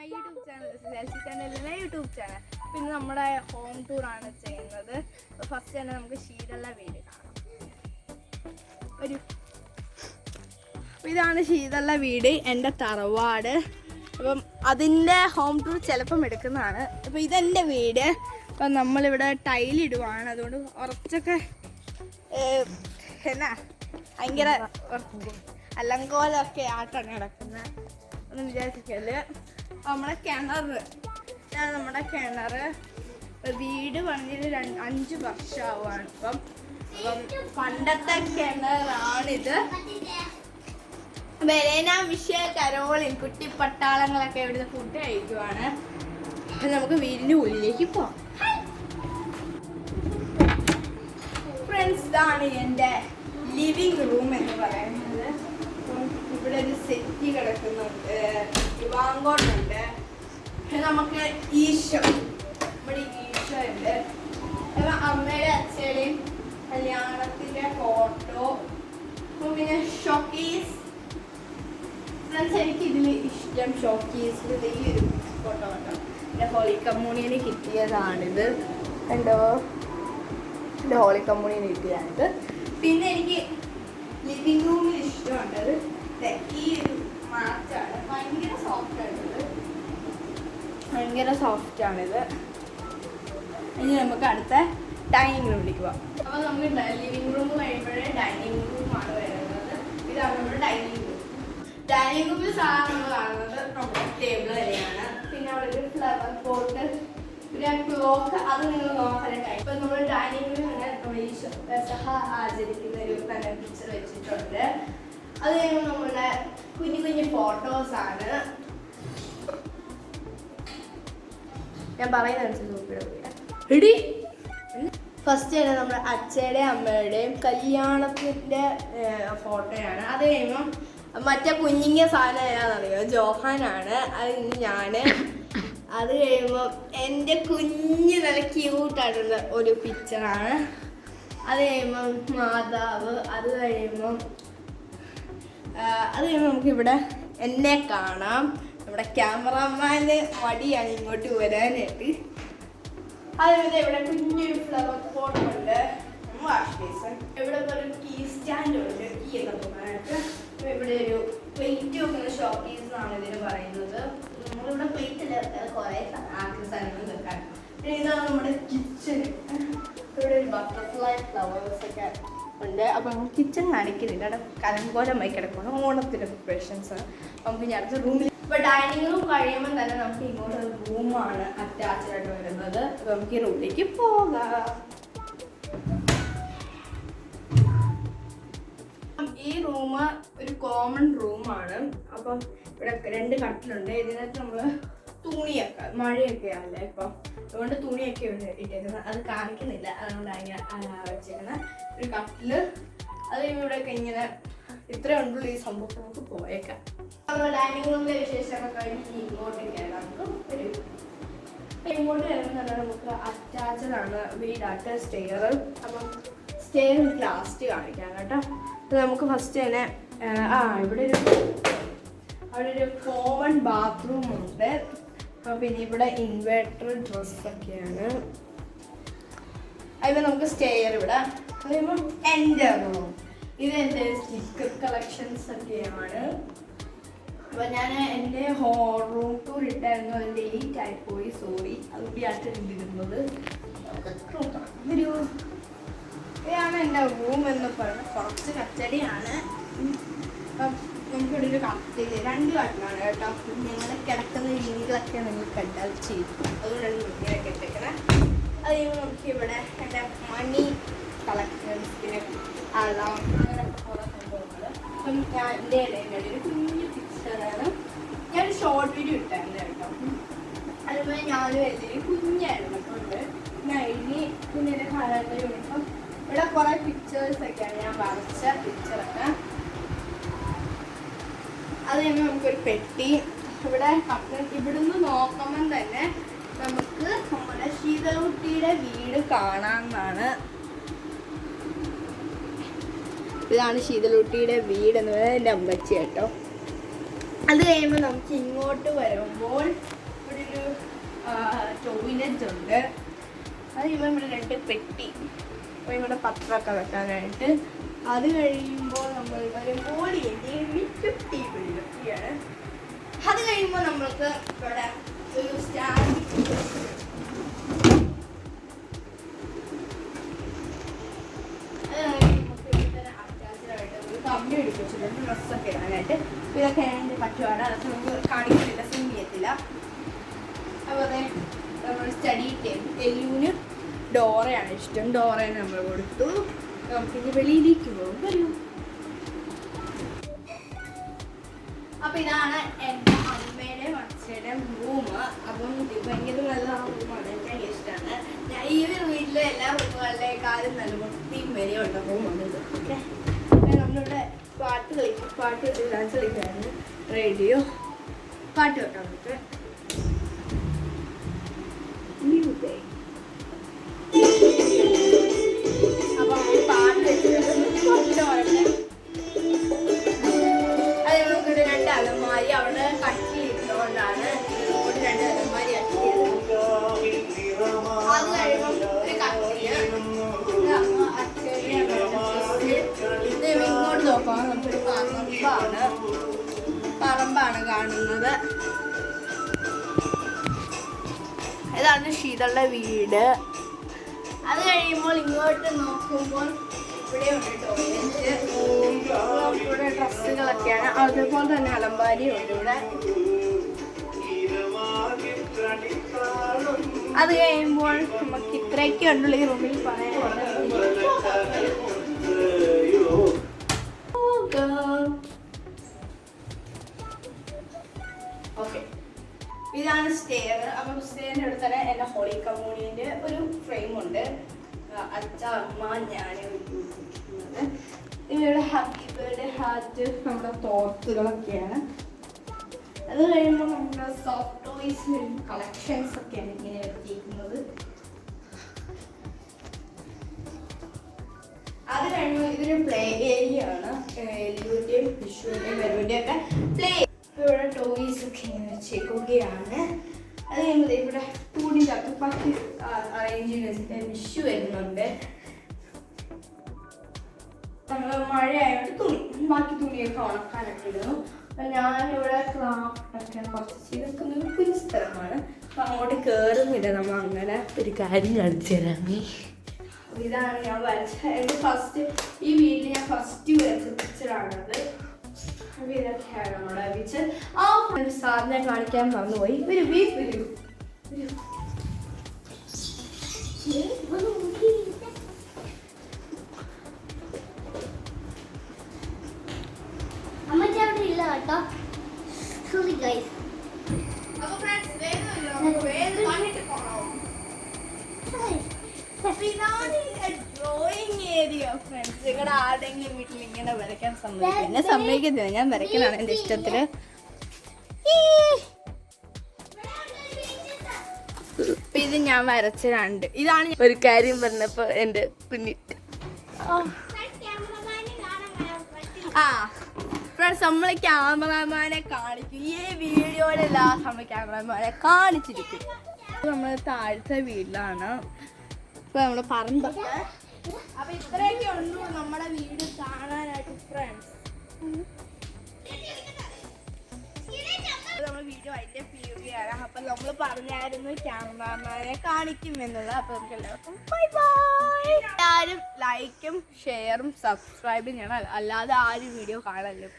My YouTube channel സെൽസി ചാനലിലെ YouTube channel. പിന്നെ നമ്മുടെ ഹോം ടൂർ ആണ് ചെയ്യുന്നത്. ഫസ്റ്റ് തന്നെ നമുക്ക് ശീതള വീട് കാണാം. ഇതാണ് ശീതള വീട്, എൻ്റെ തറവാട്. അപ്പം അതിൻ്റെ ഹോം ടൂർ ചിലപ്പം എടുക്കുന്നതാണ്. അപ്പം ഇതെൻ്റെ വീട്. അപ്പം നമ്മളിവിടെ ടൈലിടുവാണ്, അതുകൊണ്ട് കുറച്ചൊക്കെ എന്നാ ഭയങ്കര അലങ്കോലമൊക്കെ ആയിട്ടാണ് കിടക്കുന്നത്. ഒന്നും വിചാരിക്കല്. നമ്മുടെ ഇതാണ് നമ്മുടെ കിണർ. വീട് പണിഞ്ഞിട്ട് 5 വർഷമാവുകയാണ് ഇപ്പം. പണ്ടത്തെ കിണറാണിത്. ബെലേന, മിഷേൽ, കരോളിൻ കുട്ടി പട്ടാളങ്ങളൊക്കെ ഇവിടുന്ന് ഫുഡ് കഴിക്കുവാണ്. നമുക്ക് വീടിൻ്റെ ഉള്ളിലേക്ക് പോവാം. ഫ്രണ്ട്സ്, ഇതാണ് എൻ്റെ ലിവിങ് റൂം എന്ന് പറയുന്നത്. ഇവിടെ ഒരു സെറ്റി കിടക്കുന്നുണ്ട്, വാങ്കോട്ടുണ്ട്. നമുക്ക് ഇവിടെ ഈശോ ഉണ്ട്. അമ്മയുടെ അച്ഛയുടെയും കല്യാണത്തിൻ്റെ ഫോട്ടോ. പിന്നെ ഷോക്കേസ്. ഫ്രണ്ട്സ്, എനിക്ക് ഇതിൽ ഇഷ്ടം ഷോക്കേസിൽ ഈ ഒരു ഫോട്ടോ കണ്ടോ. എൻ്റെ ഹോളി കമ്മ്യൂണിയന് കിട്ടിയതാണിത്. കണ്ടോ, എൻ്റെ ഹോളി കമ്മ്യൂണിയന് കിട്ടിയതാണിത്. പിന്നെ എനിക്ക് ലിവിങ് റൂമിൽ ഇഷ്ടമുണ്ടത് ഈ ഒരു മാറ്റാണ്. ഭയങ്കര സോഫ്റ്റാണിത്. ഇനി നമുക്ക് അടുത്ത ഡൈനിങ് റൂമിലേക്ക് പോകാം. അപ്പോൾ നമുക്ക് ലിവിങ് റൂം കഴിയുമ്പോഴേ ഡൈനിങ് റൂമാണ് വരുന്നത്. ഇതാണ് നമ്മുടെ ഡൈനിങ് റൂം. ഡൈനിങ് റൂമിൽ സാധാരണ നമ്മൾ കാണുന്നത് നമ്മുടെ ടേബിൾ തന്നെയാണ്. പിന്നെ അവിടെ ഒരു ഫ്ലവർ പോട്ട്, പിന്നെ ക്ലോക്ക്, അത് നിങ്ങൾ നോക്കാനായിട്ട്. ഇപ്പം നമ്മൾ ഡൈനിങ് റൂമിൽ പെസഹ ആചരിക്കുന്ന ഒരു തന്നെ പിക്ചർ വെച്ചിട്ടുണ്ട്. അത് കഴിയുമ്പോൾ നമ്മളുടെ കുഞ്ഞു കുഞ്ഞു ഫോട്ടോസാണ്. ഞാൻ പറയുന്നതനുസരിച്ച് ഫസ്റ്റ് തന്നെ നമ്മുടെ അച്ഛയുടെയും അമ്മയുടെയും കല്യാണത്തിൻ്റെ ഫോട്ടോയാണ്. അത് കഴിയുമ്പം മറ്റേ കുഞ്ഞിങ്ങ സാധനം ഏതാണെന്നറിയോ, ജോഹാനാണ്. അത് ഞാൻ. അത് കഴിയുമ്പോൾ എൻ്റെ കുഞ്ഞ് നല്ല ക്യൂട്ടായിട്ടുള്ള ഒരു പിക്ചറാണ്. അത് കഴിയുമ്പം മാതാവ്. അത് കഴിയുമ്പം നമുക്കിവിടെ എന്നെ കാണാം. നമ്മുടെ ക്യാമറമാൻ്റെ മടിയാണ് ഇങ്ങോട്ട് വരാനായിട്ട്. അതുപോലെ ഇവിടെ കുഞ്ഞൊരു ഫ്ലവർ പോട്ട് ഉണ്ട്, വാഷ് ബേസിൻ. ഇവിടെ ഒരു കീ സ്റ്റാൻഡ് ഉണ്ട്, കീ ഒക്കെ പോകാനായിട്ട്. ഇവിടെ ഒരു പ്ലേറ്റ് വെക്കുന്ന ഷോക്കേസ് എന്നാണ് ഇതിന് പറയുന്നത്. നമ്മളിവിടെ പ്ലേറ്റിൽ കുറേ സാധനങ്ങൾ വെക്കാൻ. പിന്നെ ഇതാണ് നമ്മുടെ കിച്ചൺ. ഇവിടെ ഒരു ബട്ടർഫ്ലൈ ഫ്ലവേഴ്സ് ഒക്കെ ഉണ്ട്. അപ്പം നമുക്ക് കിച്ചൺ കാണിക്കുന്നില്ല, അവിടെ കലങ്കോലമായി കിടക്കണം. ഓണത്തിൻ്റെ പ്രിപ്പറേഷൻസ്. നമുക്ക് ഇനി അടുത്ത റൂമിൽ. ഇപ്പോൾ ഡൈനിങ് റൂം കഴിയുമ്പോൾ തന്നെ നമുക്ക് ഇങ്ങോട്ട് റൂമാണ് അറ്റാച്ച്ഡ് ആയിട്ട് വരുന്നത്. അപ്പം നമുക്ക് ഈ റൂമിലേക്ക് പോകാം. ഈ റൂം ഒരു കോമൺ റൂമാണ്. അപ്പം ഇവിടെ 2 കട്ടിലുണ്ട്. ഇതിനകത്ത് നമ്മൾ തുണിയൊക്കെ, മഴയൊക്കെ ആണല്ലേ ഇപ്പം, അതുകൊണ്ട് തുണിയൊക്കെ ഇവിടെ ഇട്ടേക്കുന്നത്. അത് കാണിക്കുന്നില്ല, അതുകൊണ്ടാണ് വെച്ചേക്കുന്നത്. ഒരു കട്ടില്. അത് ഇവിടെയൊക്കെ ഇങ്ങനെ ഇത്രയും ഉണ്ടുള്ള ഈ സംഭവം. നമുക്ക് പോയേക്കാം. നമ്മൾ ഡൈനിങ് റൂമിലെ വിശേഷമൊക്കെ കഴിഞ്ഞ് ഇങ്ങോട്ടേക്കാണ്. നമുക്ക് ഇങ്ങോട്ട് വരുമ്പോൾ നമുക്ക് അറ്റാച്ച്ഡ് ആണ് വീടായിട്ട് സ്റ്റെയർ. അപ്പം സ്റ്റെയർ നമുക്ക് ലാസ്റ്റ് കാണിക്കാം കേട്ടോ. നമുക്ക് ഫസ്റ്റ് തന്നെ അവിടെ ഒരു കോമൺ ബാത്റൂം ഉണ്ട്. പിന്നെ ഇവിടെ ഇൻവേർട്ടർ ഡ്രസ്സൊക്കെയാണ്. അതിപ്പോൾ നമുക്ക് സ്റ്റെയർ ഇവിടെ. അതുകഴിയുമ്പോൾ എൻ്റെ റൂം. ഇത് എൻ്റെ സ്റ്റിക്കർ കളക്ഷൻസ് ഒക്കെയാണ്. അപ്പോൾ ഞാൻ എൻ്റെ റൂം ടൂർ ഇട്ടായിരുന്നു, അത് ഡിലീറ്റ് ആയിപ്പോയി, സോറി. അതുകൂടിയാണ് ഇട്ടിരുന്നത്. ഇതാണ് എൻ്റെ റൂം എന്ന് പറയുന്നത്. കുറച്ച് കച്ചടിയാണ്. അപ്പം നമുക്കിവിടെ ഒരു കട്ടില്, 2 കട്ടിലാണ് കേട്ടോ. ഞങ്ങൾ കിടക്കുന്ന രീതികളൊക്കെ നിങ്ങൾ കണ്ടാൽ ചെയ്യും, അതുകൊണ്ടാണ് ഇങ്ങനെയൊക്കെ ഇട്ടേക്കണേ. അത് കഴിയുമ്പോൾ നമുക്കിവിടെ എൻ്റെ മണി കളക്ഷൻസ്, പിന്നെ അളാം, അങ്ങനെ കുറേ സംഭവങ്ങൾ. അപ്പം ഞാൻ എൻ്റെ ഇടയിൽ ഒരു കുഞ്ഞു പിക്ചറാണ്. ഞാനൊരു ഷോർട്ട് വീഡിയോ ഇട്ടായിരുന്നു കേട്ടോ. അതുപോലെ ഞാനും എല്ലാവരും കുഞ്ഞായിരുന്നു ഉണ്ട്. പിന്നെ എൻ്റെ കളറിൻ്റെ യൂണിഫോം. ഇവിടെ കുറേ പിക്ചേഴ്സൊക്കെയാണ് ഞാൻ വരച്ച പിക്ചറൊക്കെ. അത് കഴിയുമ്പോൾ നമുക്കൊരു പെട്ടി. ഇവിടെ ഇവിടുന്ന് നോക്കുമ്പം തന്നെ നമുക്ക് നമ്മുടെ ശീതളകുട്ടിയുടെ വീട് കാണാമെന്നാണ്. ഇതാണ് ശീതളകുട്ടിയുടെ വീട് എന്ന് പറയുന്നത് എൻ്റെ അമ്മച്ചി കേട്ടോ. അത് കഴിയുമ്പോൾ നമുക്ക് ഇങ്ങോട്ട് വരുമ്പോൾ സ്റ്റോറേജ് ഉണ്ട്. അത് ഇവിടെ 2 പെട്ടി, അപ്പോൾ ഇവിടെ പത്രമൊക്കെ വെക്കാനായിട്ട്. അത് കഴിയുമ്പോൾ നമ്മൾ വരുമ്പോൾ ടീയാണ്. അത് കഴിയുമ്പോൾ നമ്മൾക്ക് ഇവിടെ ഒരു സ്റ്റാൻഡ് കമ്പി എടുപ്പിച്ചിട്ടുണ്ട് ഡ്രസ്സൊക്കെ ഇടാനായിട്ട്. ഇതൊക്കെ എൻ്റെ പറ്റുവാണ്, അതൊക്കെ നമുക്ക് കാണിക്കുന്നില്ല, സീൻ ചെയ്യത്തില്ല. അതുപോലെ നമ്മൾ സ്റ്റഡി ടേബിൾ, എല്ലുവിന് ഡോറയാണ് ഇഷ്ടം, ഡോറയാണ് നമ്മൾ കൊടുത്തു. നമുക്കിനി വെളിയിലേക്ക് പോകും, വരൂ. അപ്പം ഇതാണ് എൻ്റെ അമ്മയുടെയും അച്ഛയുടെയും റൂം. അപ്പം ഇത് ഭയങ്കര നല്ല റൂമാണ്, എനിക്ക് ഭയങ്കര ഇഷ്ടമാണ്. ഞാൻ ഈ ഒരു വീട്ടിലെ എല്ലാ റൂമുകളിലേക്കാളും നല്ല വൃത്തിയും വരെയുള്ള റൂമാണ് ഇത്. ഓക്കെ, നമ്മളിവിടെ പാട്ട് കേട്ട് ഡാൻസ് കളിക്കായിരുന്നു. റേഡിയോ പാട്ട് കേട്ടോ നമുക്ക്. അപ്പം പാട്ട് വെച്ചിട്ട് അത് നമുക്കിവിടെ 2 അലമാരി അവിടെ കട്ടിലിട്ടുകൊണ്ടാണ് ഇവിടെ 2 അലമാരി ആക്കിയത്. അത് കഴിയുമ്പം ഒരു കട്ടില്, ഇങ്ങോട്ട് നോക്കാം. നമുക്കൊരു പറമ്പാണ് കാണുന്നത്. ഇതാണ് ശീതളുടെ വീട്. അത് കഴിയുമ്പോൾ ഇങ്ങോട്ട് നോക്കുമ്പോൾ ഇവിടെയുണ്ട് ടോയ്ലറ്റ്, ഇവിടെ ഡ്രസ്സുകളൊക്കെയാണ്. അതുപോലെ തന്നെ അലമ്പാരിയുണ്ട് ഇവിടെ. അത് കഴിയുമ്പോൾ നമുക്ക് ഇത്രയൊക്കെ ഉണ്ടുള്ള ഈ റൂമിൽ പറയാനുള്ളത്. ഓക്കെ, ഇതാണ് സ്റ്റെയർ. അപ്പം സ്റ്റെയറിൻ്റെ അടുത്ത് തന്നെ എൻ്റെ ഹോളി കമ്മ്യൂണിയൻ്റെ ഒരു ഫ്രെയിമുണ്ട്. അച്ഛ, അമ്മ, ഞാൻ ഉപയോഗിക്കുന്നത്. ഇവിടെ ഹാപ്പി ബർത്ത്ഡേ ഹാറ്റ്, നമ്മുടെ തോർത്തുകളൊക്കെയാണ്. അത് കഴിയുമ്പോൾ നമ്മുടെ സോഫ്റ്റ് ടോയ്സ് കളക്ഷൻസ് ഒക്കെയാണ് ഇങ്ങനെ വെച്ചിരിക്കുന്നത്. അത് കഴിയുമ്പോൾ ഇതൊരു പ്ലേ ഏരിയ ആണ്. എല്ലുവിൻ്റെയും വിഷുവിൻ്റെയും വരുവിൻ്റെയും ഒക്കെ പ്ലേ. ഇവിടെ ടോയ്സ് ഒക്കെ ഇങ്ങനെ വെച്ചേക്കുകയാണ്. അത് കഴിയുമ്പോൾ ഇവിടെ തുണി ചക്കപ്പാക്കി അറേഞ്ച് ചെയ്ത് വെച്ചിട്ട് വിഷു വരുന്നുണ്ട്. നമ്മൾ മഴയായതുകൊണ്ട് ബാക്കി തുണിയൊക്കെ ഉണക്കാനൊക്കെ ഇടുന്നു. അപ്പം ഞാനിവിടെ ക്രാഫ്റ്റൊക്കെ കുറച്ച് ചെയ്തെടുക്കുന്ന ഒരു കുഞ്ഞു സ്ഥലമാണ്. അപ്പം അങ്ങോട്ട് കയറുന്നില്ല. നമ്മൾ അങ്ങനെ ഒരു കാര്യം കാണിച്ചു തരാമേ. ഇതാണ് ഞാൻ വരച്ച എൻ്റെ ഫസ്റ്റ്, ഈ വീട്ടിൽ ഞാൻ ഫസ്റ്റ് വരച്ച പിക്ചറാണത്. അപ്പോൾ ഇതൊക്കെയാണ് നമ്മുടെ പിക്ചർ. ആ സാറിനെ കാണിക്കാൻ മറന്നുപോയി. ഒരു വീട് വരൂ. Drawing area friends. നിങ്ങളുടെ ആരുടെങ്കിലും വീട്ടിൽ ഇങ്ങനെ വരയ്ക്കാൻ സമ്മതിക്കും? എന്നെ സമ്മതിക്കത്തില്ല, ഞാൻ വരയ്ക്കലാണ് എൻ്റെ ഇഷ്ടത്തിന്. ഇത് ഞാൻ വരച്ച 2. ഇതാണ് ഒരു കാര്യം പറഞ്ഞപ്പോ എൻ്റെ കുഞ്ഞിട്ട്. ആ ഫ്രണ്ട്സ്, നമ്മൾ ക്യാമറമാനെ കാണിക്കും. ഈ വീഡിയോയിലെല്ലാം നമ്മൾ ക്യാമറമാനെ കാണിച്ചിരിക്കും. നമ്മൾ താഴത്തെ വീട്ടിലാണ്. ഇപ്പൊ നമ്മുടെ പറമ്പൊക്കെ. അപ്പൊ ഇത്രയൊക്കെ ഉള്ളൂ നമ്മുടെ വീട് കാണാനായിട്ട് ഫ്രണ്ട്സ്. നമ്മൾ വീഡിയോ അതിൻ്റെ ചെയ്യുകയാണ്. അപ്പൊ നമ്മൾ പറഞ്ഞായിരുന്നു ക്യാമറമാനെ കാണിക്കും എന്നുള്ളത്. അപ്പൊ നമുക്ക് എല്ലാവർക്കും ബൈ ബൈ. എല്ലാവരും ലൈക്കും ഷെയറും സബ്സ്ക്രൈബും ചെയ്യണം, അല്ലാതെ ആരും വീഡിയോ കാണല്ലോ.